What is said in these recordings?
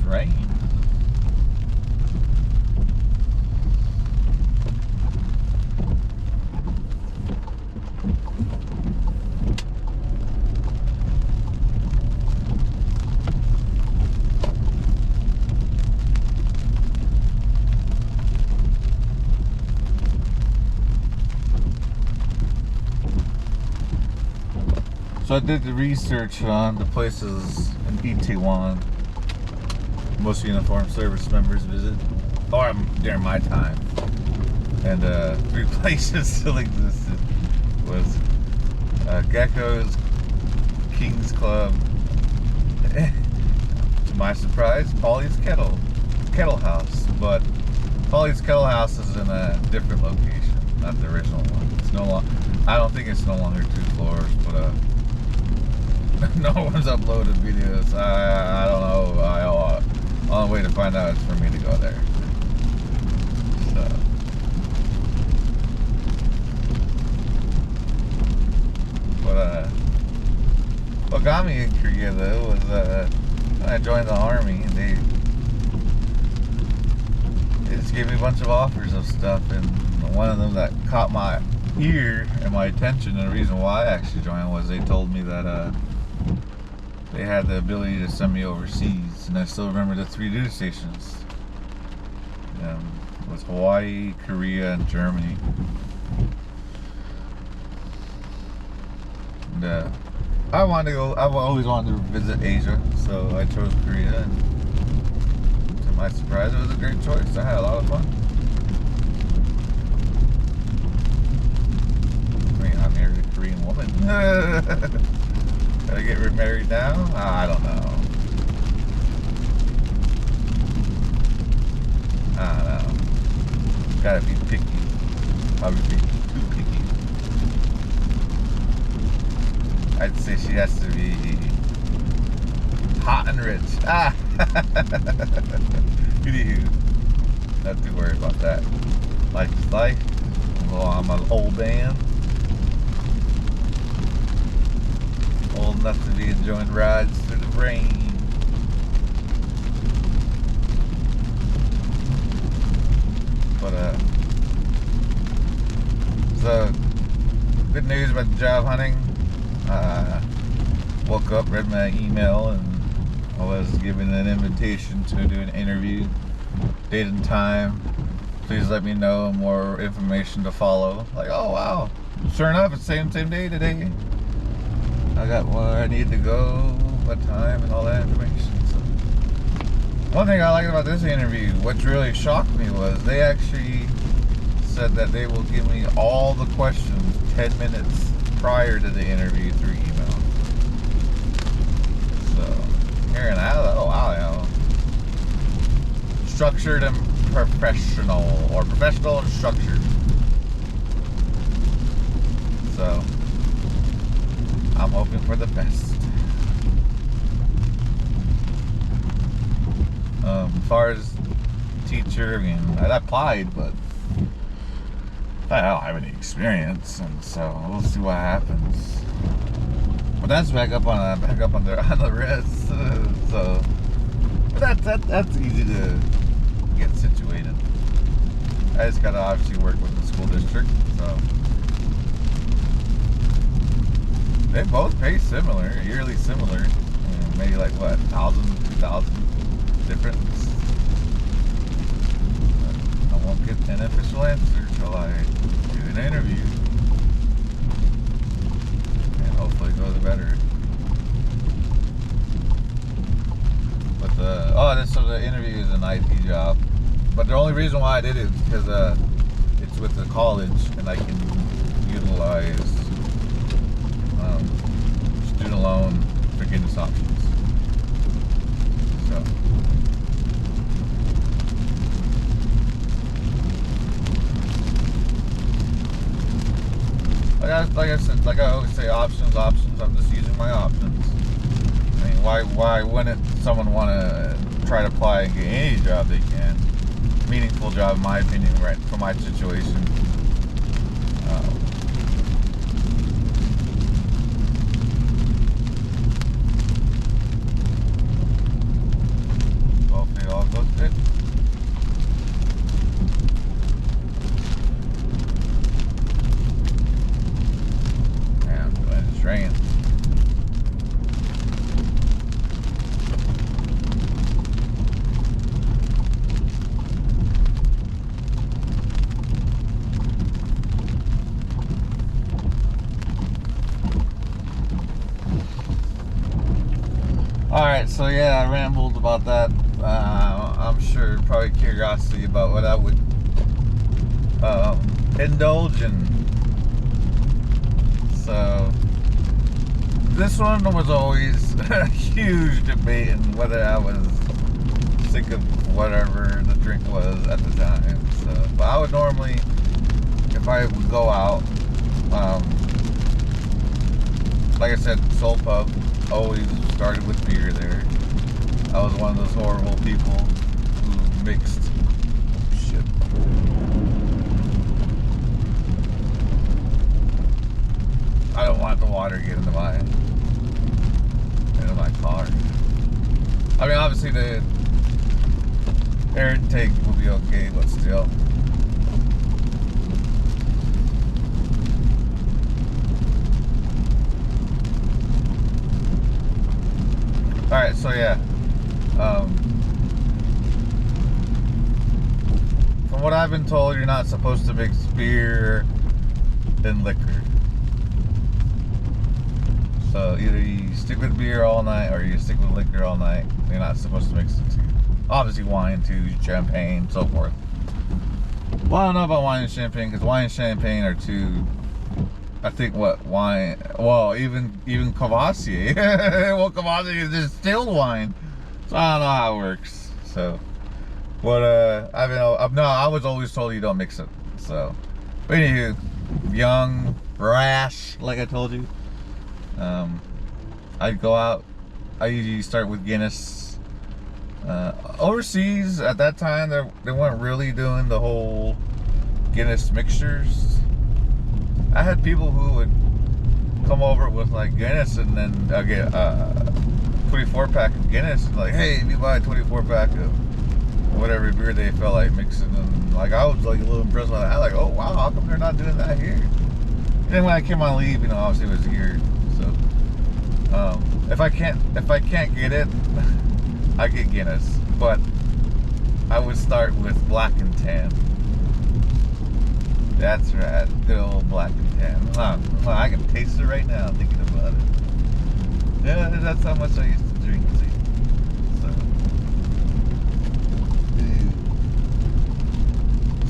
rain. So I did the research on the places in Itaewon most uniformed service members visit, or during my time. And 3 places still existed. Was Gecko's, King's Club, to my surprise, Polly's Kettle House. But Polly's Kettle House is in a different location, not the original one. It's no longer. I don't think it's no longer 2 floors, but no one's uploaded videos. I don't know. Only way to find out is for me to go there. So, but what got me in Korea though was when I joined the army, they just gave me a bunch of offers of stuff, and one of them that caught my ear and my attention, and the reason why I actually joined was they told me that they had the ability to send me overseas, and I still remember the 3 duty stations. It was Hawaii, Korea, and Germany. And I wanted to go. I've always wanted to visit Asia, so I chose Korea. And to my surprise, it was a great choice. I had a lot of fun. I mean, I married a Korean woman. Gotta get remarried now? I don't know. I don't know. Gotta be picky. Probably be too picky. I'd say she has to be hot and rich. Not too worried about that. Life is life. Well, I'm an old man. Old enough to be enjoying rides through the rain. But so good news about the job hunting. Woke up, read my email, and I was given an invitation to do an interview. Date and time. Please let me know more information to follow. Like, oh wow, sure enough, it's the same day today. I got where I need to go, what time, and all that information. So, one thing I liked about this interview, what really shocked me was they actually said that they will give me all the questions 10 minutes prior to the interview through email. So, hearing that, oh wow, you know, structured and professional, or professional and structured. So, I'm hoping for the best. As far as teacher, I mean, I applied, but I don't have any experience, and so we'll see what happens. But that's back up on the rest. So, but that's easy to get situated. I just gotta obviously work with the school district, so. They both pay similar, yearly similar. Maybe like what, 1,000, 2,000 difference. But I won't get an official answer till I do an interview. And hopefully it goes better. But the interview is an IT job. But the only reason why I did it is because it's with the college, and I can utilize student loan forgiveness options. So, like I said, like I always say, options. I'm just using my options. I mean, why wouldn't someone want to try to apply and get any job they can? Meaningful job, in my opinion, right? For my situation. Hopefully all goes good. Damn, it's raining. Alright, so yeah, I rambled about that. I'm sure probably curiosity about what I would indulge in. So, this one was always a huge debate in whether I was sick of whatever the drink was at the time. So, but I would normally, if I would go out, like I said, Soul Pub always started with beer there. I was one of those horrible people who mixed shit. I don't want the water to get into my car. I mean, obviously the air intake will be okay, but still. Alright, so yeah. From what I've been told, you're not supposed to mix beer and liquor. So either you stick with beer all night or you stick with liquor all night. You're not supposed to mix the two. Obviously wine too, champagne, so forth. Well, I don't know about wine and champagne, because wine and champagne are two, I think wine, well, even Cavassier. Well, Cavassier is distilled wine. So I don't know how it works. So, but I was always told you don't mix it. So, but anywho, young, brash, like I told you. I'd go out. I usually start with Guinness. Overseas at that time, they weren't really doing the whole Guinness mixtures. I had people who would come over with like Guinness and then get a 24 pack of Guinness and like, hey, if you buy a 24 pack of whatever beer they felt like mixing, and like I was like a little impressed by that. I was like, oh wow, how come they're not doing that here? And then when I came on leave, obviously it was here. So if I can't get it, I get Guinness, but I would start with Black and Tan. That's right, good old Black and Tan. I can taste it right now thinking about it. Yeah, that's how much I used to drink. See?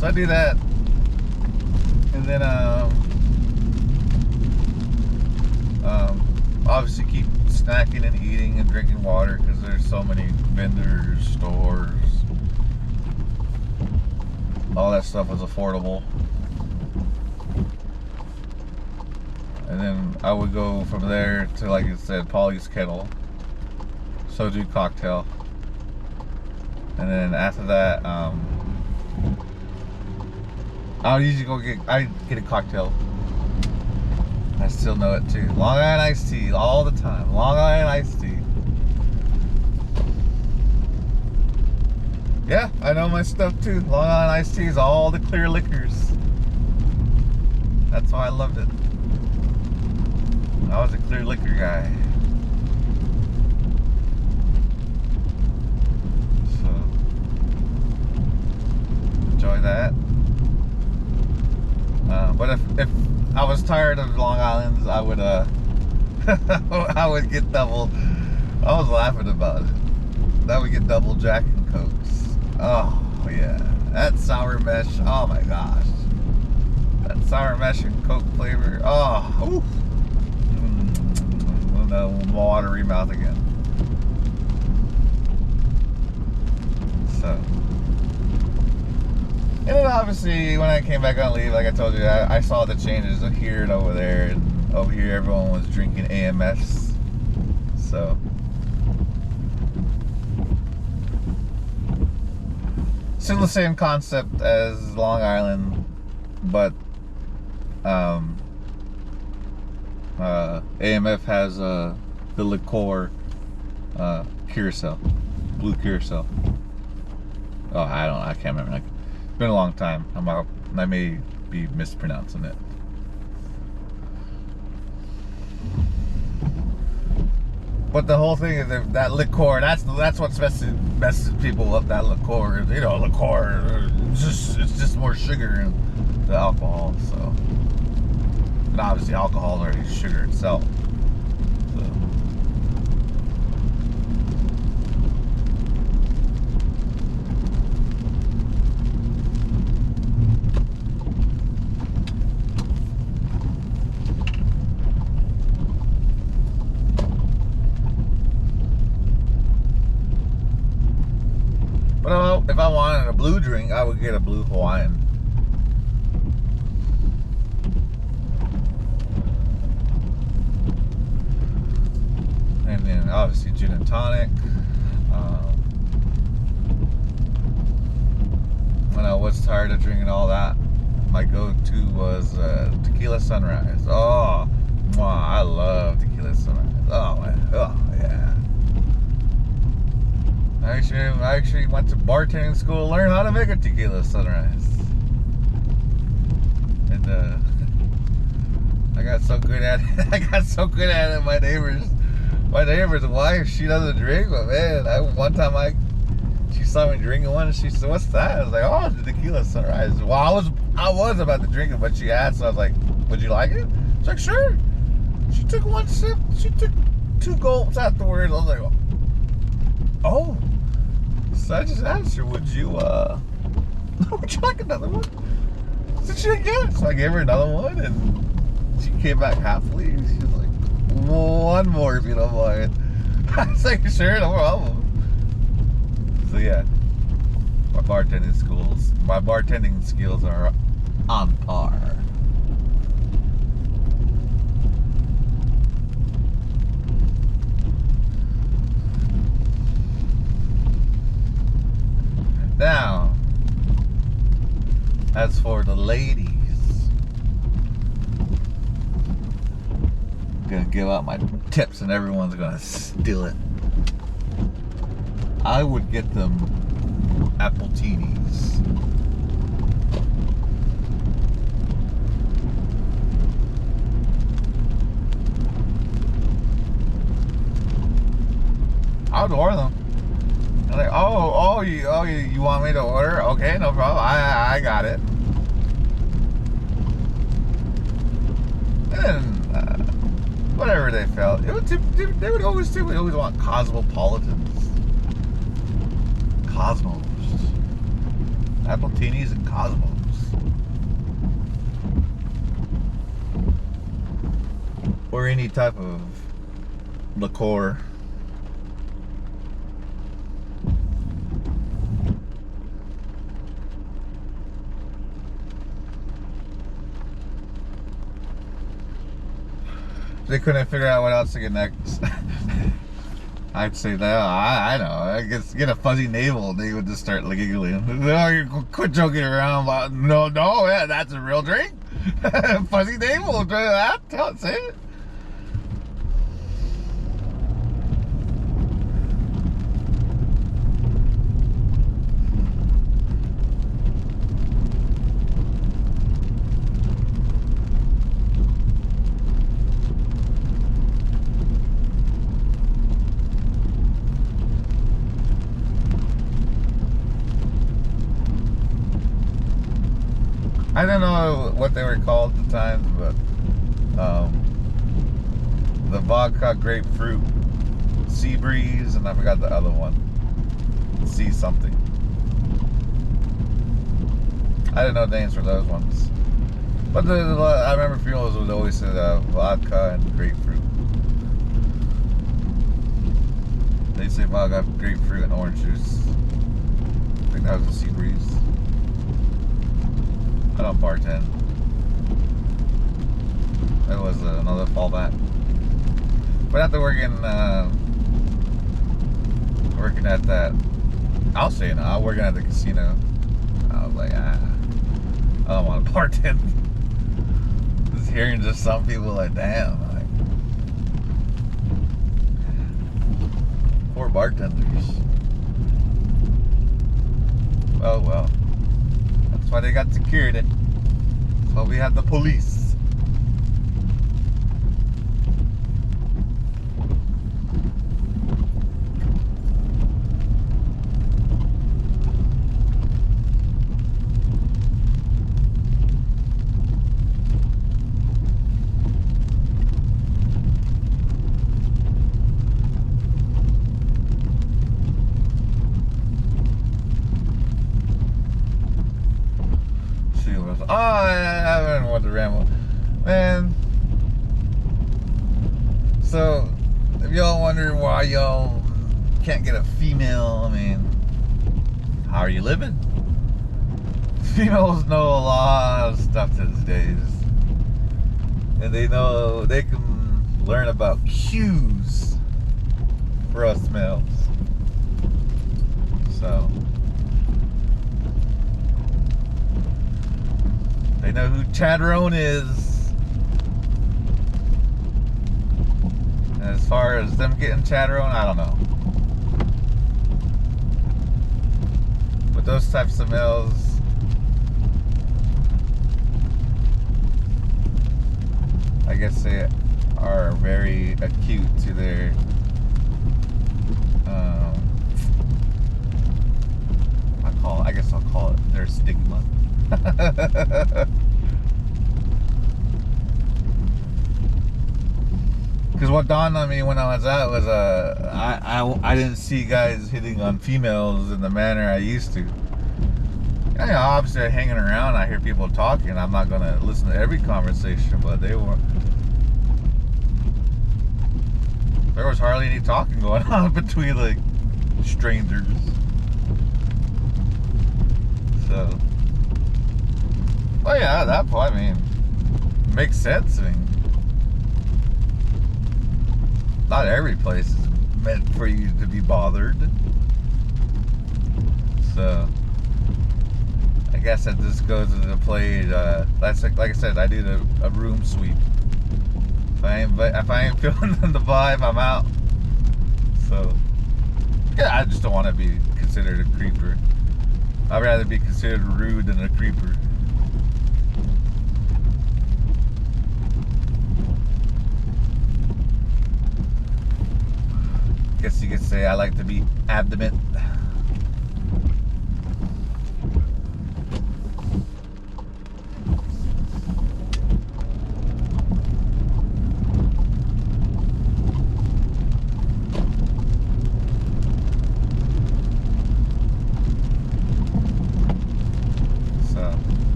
So I do that, and then obviously keep snacking and eating and drinking water, because there's so many vendors, stores, all that stuff was affordable. And then I would go from there to, like you said, Polly's Kettle, soju cocktail. And then after that, I'll usually I get a cocktail. I still know it too. Long Island iced tea, all the time. Long Island iced tea. Yeah, I know my stuff too. Long Island iced tea is all the clear liquors. That's why I loved it. I was a clear liquor guy. So, enjoy that. But if I was tired of Long Island's, I would I would get double. I was laughing about it. I would get double Jack and Cokes. Oh yeah, that sour mesh. Oh my gosh, that sour mesh and Coke flavor. Oh, oof. No, watery mouth again. So, and then obviously when I came back on leave, like I told you, I saw the changes of here and over there, and over here everyone was drinking AMS. So, still the same concept as Long Island, but AMF has the liqueur curacao, blue curacao. Oh, I can't remember. Like, it's been a long time. I may be mispronouncing it. But the whole thing is that liqueur. That's what messes people up. That liqueur, liqueur. It's just more sugar in the alcohol. So, and obviously, alcohol is already sugar itself. So. But if I wanted a blue drink, I would get a blue Hawaiian. And then obviously gin and tonic. When I was tired of drinking all that, my go-to was tequila sunrise. Oh, I love tequila sunrise. Oh yeah. I actually went to bartending school to learn how to make a tequila sunrise. And I got so good at it. My neighbor's wife, she doesn't drink, but man, one time she saw me drinking one, and she said, "What's that?" I was like, "Oh, it's the tequila sunrise." Well, I was about to drink it, but she asked, so I was like, "Would you like it?" She's like, "Sure." She took one sip. She took 2 gulps afterwards. I was like, "Oh." So I just asked her, would you like another one? So she said, yeah. So I gave her another one, and she came back halfway. She was like, "One more if you don't mind." I was like, "Sure, no problem." So yeah, my bartending skills are on par. Now, as for the ladies, I'm gonna give out my tips and everyone's gonna steal it. I would get them Appletinis. I would order them. I'm like, you want me to order? Okay, no problem. I got it. And whatever they felt, they would always want cosmopolitans, Cosmos, Appletinis, and Cosmos. Or any type of liqueur. They couldn't figure out what else to get next. I'd say that. I know. I guess get a fuzzy navel, and they would just start giggling. No, you quit joking around. About, no, yeah, that's a real drink. Fuzzy navel. That's it. I don't know what they were called at the time, but the vodka grapefruit, sea breeze, and I forgot the other one. Sea something. I didn't know names for those ones. But I remember funerals would always say vodka and grapefruit. They say vodka, grapefruit, and orange juice. I think that was a sea breeze. I don't bartend. That was another fallback. But after working at that, I'll say it now, working at the casino, I was like, I don't want to bartend. Just hearing just some people like, damn, like, poor bartenders. Oh well. That's why they got security. That's why we have the police. Oh, I don't want to ramble. Man. So, if y'all wondering why y'all can't get a female, I mean, how are you living? Females know a lot of stuff these days. And they know they can learn about cues for us males. So, they know who Chadrone is. As far as them getting Chadrone, I don't know. But those types of males, I guess they are very acute to their I guess I'll call it their stigma. Because what dawned on me when I was out was I didn't see guys hitting on females in the manner I used to. You know, obviously hanging around, I hear people talking. I'm not gonna listen to every conversation, but there was hardly any talking going on between like strangers. So, well, yeah, at that point, I mean, makes sense. I mean, not every place is meant for you to be bothered. So, I guess that just goes into play. That's like I said, I did a room sweep. If I ain't feeling the vibe, I'm out. So, yeah, I just don't want to be considered a creeper. I'd rather be considered rude than a creeper. Guess you could say I like to be abdomen.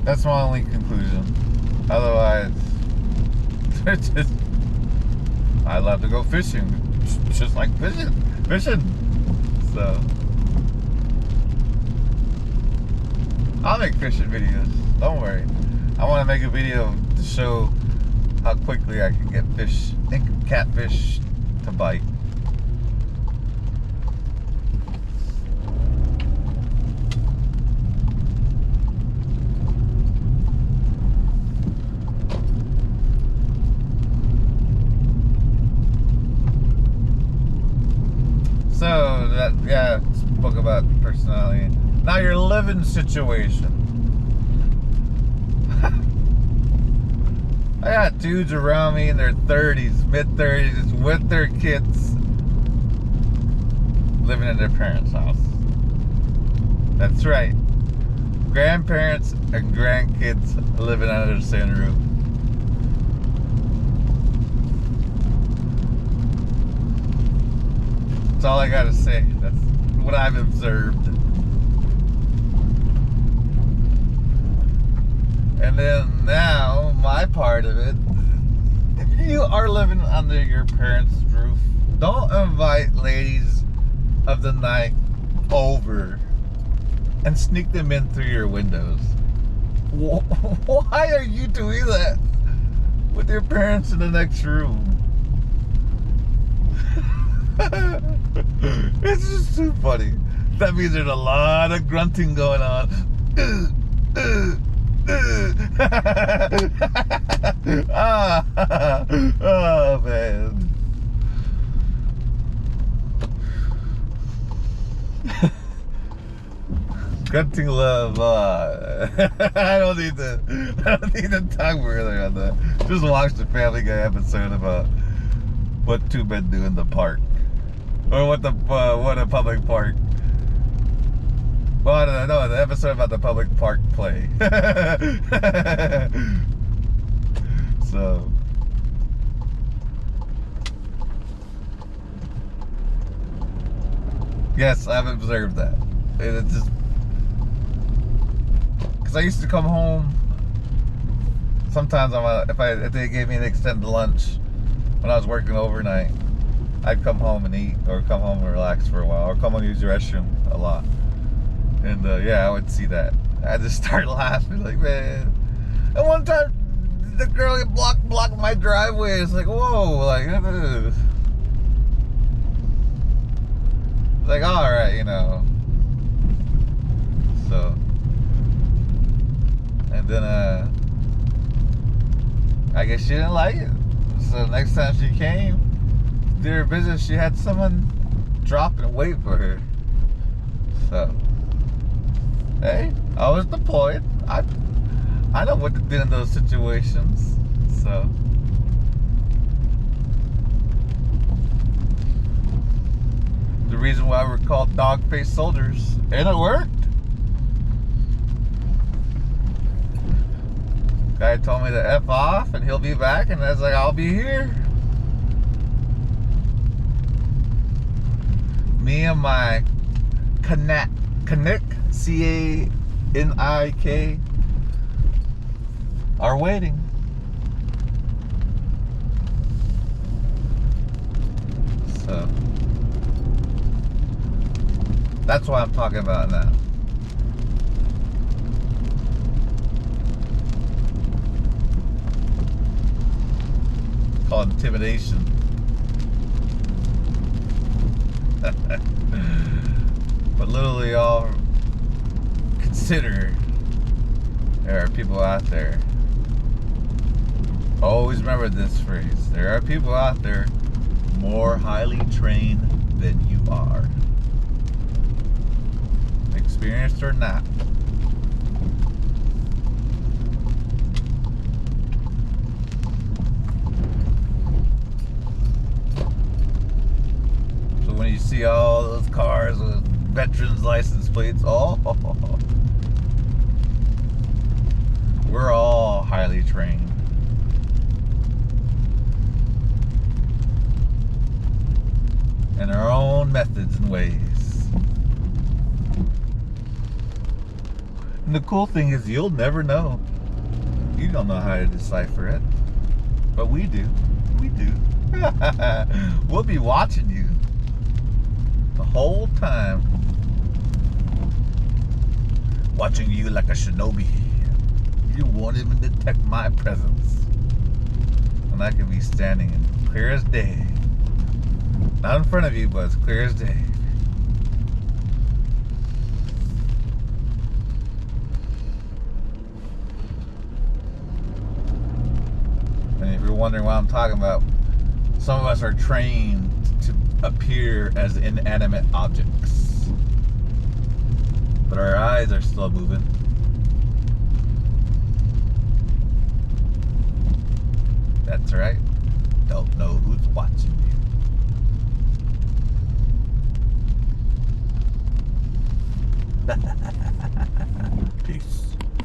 That's my only conclusion. Otherwise, I love to go fishing. Just like fishing. So, I'll make fishing videos. Don't worry. I want to make a video to show how quickly I can get catfish to bite. So that, yeah, spoke about personality. Now your living situation. I got dudes around me in their 30s, mid-30s, with their kids, living in their parents' house. That's right. Grandparents and grandkids living under the same roof. That's all I gotta say. That's what I've observed. And then now, my part of it, if you are living under your parents' roof, don't invite ladies of the night over and sneak them in through your windows. Why are you doing that with your parents in the next room? It's just too funny. That means there's a lot of grunting going on. Oh man. Grunting love. I don't need to talk further on that. Just watch the Family Guy episode about what two men do in the park, or what a public park. Well, no, the episode about the public park play. So. Yes, I've observed that. It's just because I used to come home. Sometimes if they gave me an extended lunch when I was working overnight, I'd come home and eat, or come home and relax for a while, or come home and use the restroom a lot. And yeah, I would see that. I just start laughing, like, man. And one time, the girl blocked my driveway. It's like, whoa, like. Like, all right, you know. So, and then I guess she didn't like it. So next time she came to do her business, she had someone drop and wait for her. So, hey, I was deployed. I know what to do in those situations. So. The reason why we're called dog-faced soldiers, and it worked. Guy told me to F off and he'll be back, and I was like, I'll be here. Me and my Canik, C-A-N-I-K, are waiting. So that's what I'm talking about now. Called intimidation. But little y'all consider there are people out there. Always remember this phrase. There are people out there more highly trained than you are. Experienced or not. So when you see all those cars with veterans license plates, oh, we're all highly trained. In our own methods and ways. And the cool thing is you'll never know. You don't know how to decipher it. But we do. We do. We'll be watching you the whole time. Watching you like a shinobi. You won't even detect my presence. And I can be standing in clear as day. Not in front of you, but it's clear as day. And if you're wondering what I'm talking about, some of us are trained to appear as inanimate objects. But our eyes are still moving. That's right. Don't know who's watching you. Peace.